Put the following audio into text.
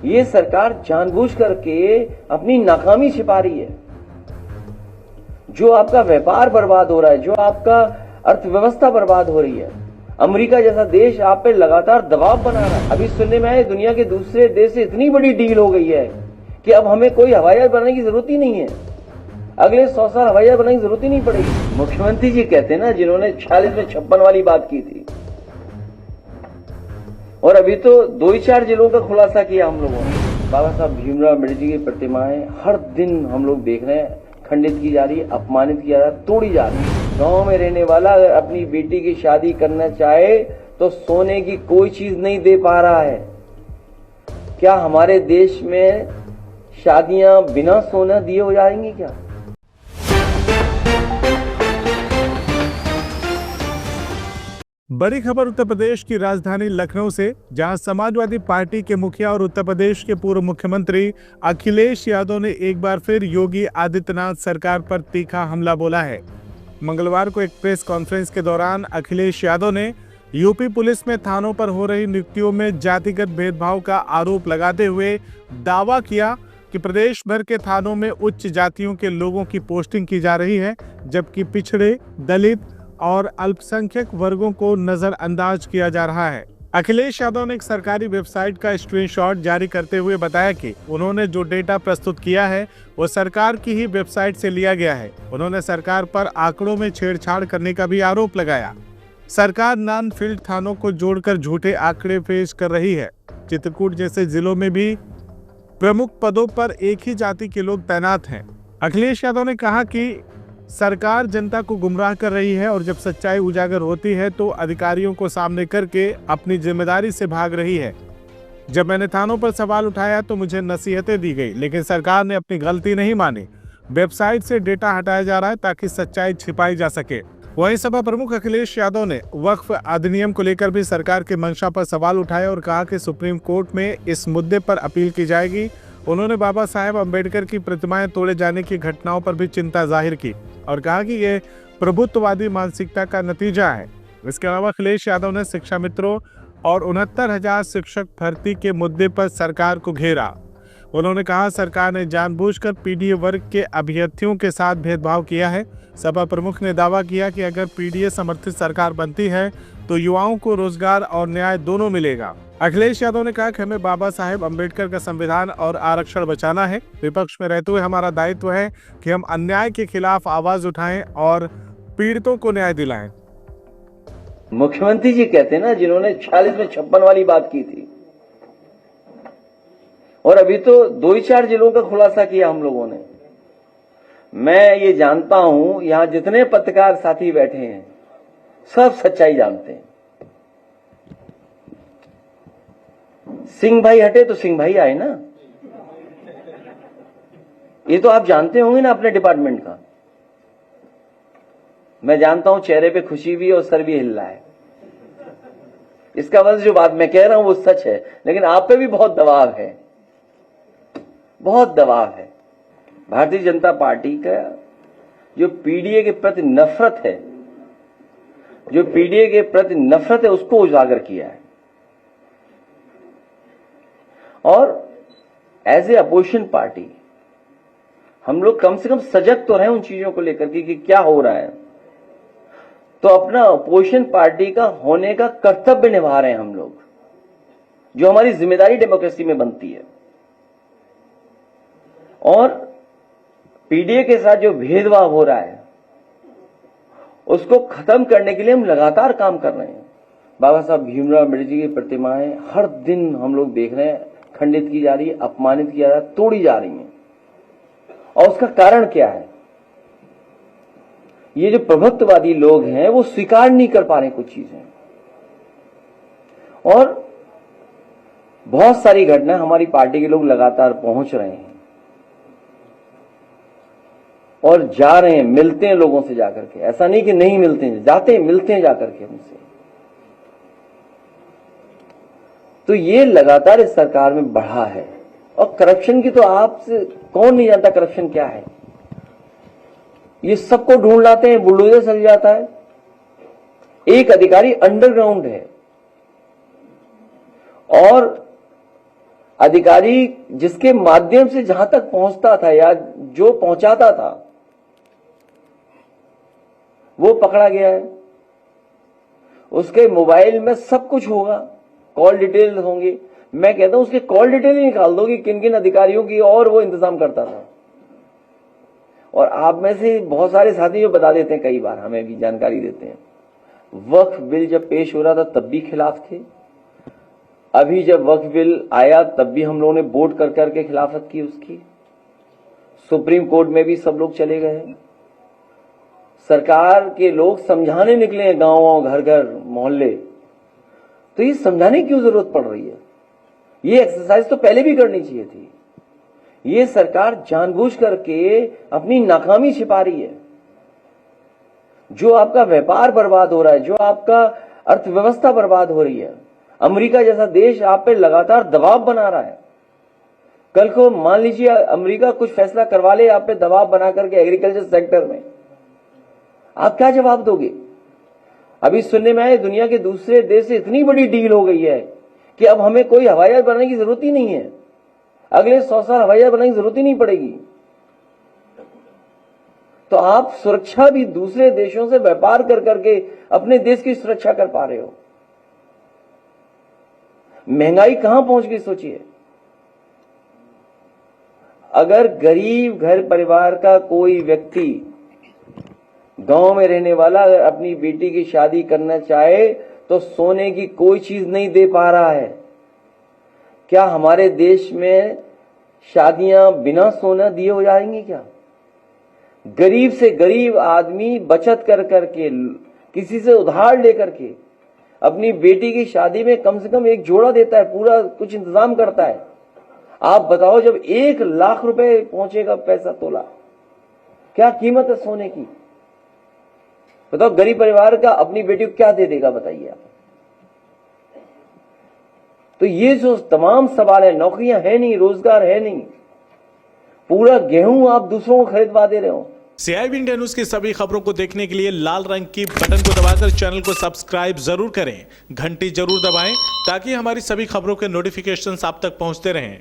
ये सरकार जानबूझ करके अपनी नाकामी छिपा रही है। जो आपका व्यापार बर्बाद हो रहा है, जो आपका अर्थव्यवस्था बर्बाद हो रही है, अमेरिका जैसा देश आप पे लगातार दबाव बना रहा है। अभी सुनने में आए दुनिया के दूसरे देश से इतनी बड़ी डील हो गई है कि अब हमें कोई हवाई जहाज बनाने की जरूरत ही नहीं है। अगले 100 साल हवाई जहाज बनाने की जरूरत ही नहीं पड़ेगी। मुख्यमंत्री जी कहते हैं ना, जिन्होंने 46 में 56 वाली बात की थी, और अभी तो 2 ही 4 जिलों का खुलासा किया हम लोगों ने। बाबा साहब भीमराव अम्बेडकर की प्रतिमाएं हर दिन हम लोग देख रहे हैं खंडित की जा रही है, अपमानित किया जा रहा है, तोड़ी जा रही है। गांव में रहने वाला अगर अपनी बेटी की शादी करना चाहे तो सोने की कोई चीज नहीं दे पा रहा है। क्या हमारे देश में शादियां बिना सोना दिए हो जाएंगी क्या? बड़ी खबर उत्तर प्रदेश की राजधानी लखनऊ से, जहां समाजवादी पार्टी के मुखिया और उत्तर प्रदेश के पूर्व मुख्यमंत्री अखिलेश यादव ने एक बार फिर योगी आदित्यनाथ सरकार पर तीखा हमला बोला है। मंगलवार को एक प्रेस कॉन्फ्रेंस के दौरान अखिलेश यादव ने यूपी पुलिस में थानों पर हो रही नियुक्तियों में जातिगत भेदभाव का आरोप लगाते हुए दावा किया कि प्रदेश भर के थानों में उच्च जातियों के लोगों की पोस्टिंग की जा रही है, जबकि पिछड़े, दलित और अल्पसंख्यक वर्गों को नजरअंदाज किया जा रहा है। अखिलेश यादव ने एक सरकारी वेबसाइट का स्क्रीनशॉट जारी करते हुए बताया कि उन्होंने जो डेटा प्रस्तुत किया है वो सरकार की ही वेबसाइट से लिया गया है। उन्होंने सरकार पर आंकड़ों में छेड़छाड़ करने का भी आरोप लगाया। सरकार नॉन फील्ड थानों को जोड़कर झूठे आंकड़े पेश कर रही है। चित्रकूट जैसे जिलों में भी प्रमुख पदों पर एक ही जाति के लोग तैनात हैं। अखिलेश यादव ने कहा कि सरकार जनता को गुमराह कर रही है और जब सच्चाई उजागर होती है तो अधिकारियों को सामने करके अपनी जिम्मेदारी से भाग रही है। जब मैंने थानों पर सवाल उठाया तो मुझे नसीहतें दी गई, लेकिन सरकार ने अपनी गलती नहीं मानी। वेबसाइट से डेटा हटाया जा रहा है ताकि सच्चाई छिपाई जा सके। वहीं सपा प्रमुख अखिलेश यादव ने वक्फ अधिनियम को लेकर भी सरकार के मंशा पर सवाल उठाया और कहा कि सुप्रीम कोर्ट में इस मुद्दे पर अपील की जाएगी। उन्होंने बाबा साहेब अम्बेडकर की प्रतिमाएं तोड़े जाने की घटनाओं पर भी चिंता जाहिर की और कहा कि ये प्रभुत्ववादी मानसिकता का नतीजा है। इसके अलावा अखिलेश यादव ने शिक्षा मित्रों और 69,000 शिक्षक भर्ती के मुद्दे पर सरकार को घेरा। उन्होंने कहा सरकार ने जानबूझकर पीडीए वर्ग के अभ्यर्थियों के साथ भेदभाव किया है। सपा प्रमुख ने दावा किया कि अगर पीडीए समर्थित सरकार बनती है तो युवाओं को रोजगार और न्याय दोनों मिलेगा। अखिलेश यादव ने कहा कि हमें बाबा साहेब अम्बेडकर का संविधान और आरक्षण बचाना है। विपक्ष में रहते हुए हमारा दायित्व है कि हम अन्याय के खिलाफ आवाज उठाएं और पीड़ितों को न्याय दिलाएं। मुख्यमंत्री जी कहते हैं ना, जिन्होंने 46 में 56 वाली बात की थी, और अभी तो 2 ही 4 जिलों का खुलासा किया हम लोगों ने। मैं ये जानता हूं, यहां जितने पत्रकार साथी बैठे हैं सब सच्चाई जानते हैं। सिंह भाई हटे तो सिंह भाई आए ना, ये तो आप जानते होंगे ना अपने डिपार्टमेंट का। मैं जानता हूं चेहरे पे खुशी भी है और सर भी हिल रहा है। इसका मतलब जो बात मैं कह रहा हूं वो सच है, लेकिन आप पे भी बहुत दबाव है, बहुत दबाव है। भारतीय जनता पार्टी का जो पीडीए के प्रति नफरत है, जो पीडीए के प्रति नफरत है, उसको उजागर किया है। और एज ए अपोजिशन पार्टी हम लोग कम से कम सजग तो रहे उन चीजों को लेकर के कि क्या हो रहा है। तो अपना अपोजिशन पार्टी का होने का कर्तव्य निभा रहे हैं हम लोग, जो हमारी जिम्मेदारी डेमोक्रेसी में बनती है। और पीडीए के साथ जो भेदभाव हो रहा है उसको खत्म करने के लिए हम लगातार काम कर रहे हैं। बाबा साहब भीमराव अम्बेडकर की प्रतिमाएं हर दिन हम लोग देख रहे हैं खंडित की जा रही है, अपमानित किया जा रहा है, तोड़ी जा रही है। और उसका कारण क्या है? ये जो प्रभुत्ववादी लोग हैं वो स्वीकार नहीं कर पा रहे कुछ चीजें, और बहुत सारी घटना हमारी पार्टी के लोग लगातार पहुंच रहे हैं और जा रहे हैं, मिलते हैं लोगों से जाकर के। ऐसा नहीं कि नहीं मिलते हैं, जाते हैं, मिलते हैं जाकर के उनसे। तो ये लगातार इस सरकार में बढ़ा है। और करप्शन की तो आपसे कौन नहीं जानता करप्शन क्या है। ये सबको ढूंढ लाते हैं, बुलडोजर चल जाता है। एक अधिकारी अंडरग्राउंड है और अधिकारी जिसके माध्यम से जहां तक पहुंचता था या जो पहुंचाता था वो पकड़ा गया है। उसके मोबाइल में सब कुछ होगा, कॉल डिटेल होंगी। मैं कहता हूं उसके कॉल डिटेल ही निकाल दो कि किन किन अधिकारियों की और वो इंतजाम करता था। और आप में से बहुत सारे साथी जो बता देते हैं, कई बार हमें भी जानकारी देते हैं, वक्फ बिल जब पेश हो रहा था तब भी खिलाफ थे, अभी जब वक्फ बिल आया तब भी हम लोगों ने वोट कर करके खिलाफत की उसकी। सुप्रीम कोर्ट में भी सब लोग चले गए। सरकार के लोग समझाने निकले हैं गांव घर घर मोहल्ले, तो ये समझाने की क्यों जरूरत पड़ रही है? ये एक्सरसाइज तो पहले भी करनी चाहिए थी। ये सरकार जानबूझ करके अपनी नाकामी छिपा रही है। जो आपका व्यापार बर्बाद हो रहा है, जो आपका अर्थव्यवस्था बर्बाद हो रही है, अमेरिका जैसा देश आप पे लगातार दबाव बना रहा है। कल को मान लीजिए अमेरिका कुछ फैसला करवा ले आप पे दबाव बना करके एग्रीकल्चर सेक्टर में, आप क्या जवाब दोगे? अभी सुनने में आए दुनिया के दूसरे देश से इतनी बड़ी डील हो गई है कि अब हमें कोई हवाई जहाज बनाने की जरूरत ही नहीं है। अगले 100 साल हवाई जहाज बनाने की जरूरत ही नहीं पड़ेगी। तो आप सुरक्षा भी दूसरे देशों से व्यापार कर करके अपने देश की सुरक्षा कर पा रहे हो। महंगाई कहां पहुंच गई सोचिए। अगर गरीब घर परिवार का कोई व्यक्ति, गांव में रहने वाला, अगर अपनी बेटी की शादी करना चाहे तो सोने की कोई चीज नहीं दे पा रहा है। क्या हमारे देश में शादियां बिना सोना दिए हो जाएंगी क्या? गरीब से गरीब आदमी बचत कर करके, किसी से उधार लेकर के अपनी बेटी की शादी में कम से कम एक जोड़ा देता है, पूरा कुछ इंतजाम करता है। आप बताओ जब 1 लाख रुपए पहुंचेगा पैसा तोला, क्या कीमत है सोने की? बताओ गरीब परिवार का अपनी बेटी को क्या दे देगा, बताइए आप। तो ये जो तमाम सवाल है, नौकरियां है नहीं, रोजगार है नहीं, पूरा गेहूं आप दूसरों को खरीदवा दे रहे हो। CIB इंडिया न्यूज की सभी खबरों को देखने के लिए लाल रंग की बटन को दबाकर चैनल को सब्सक्राइब जरूर करें, घंटी जरूर दबाएं ताकि हमारी सभी खबरों के नोटिफिकेशंस आप तक पहुंचते रहें।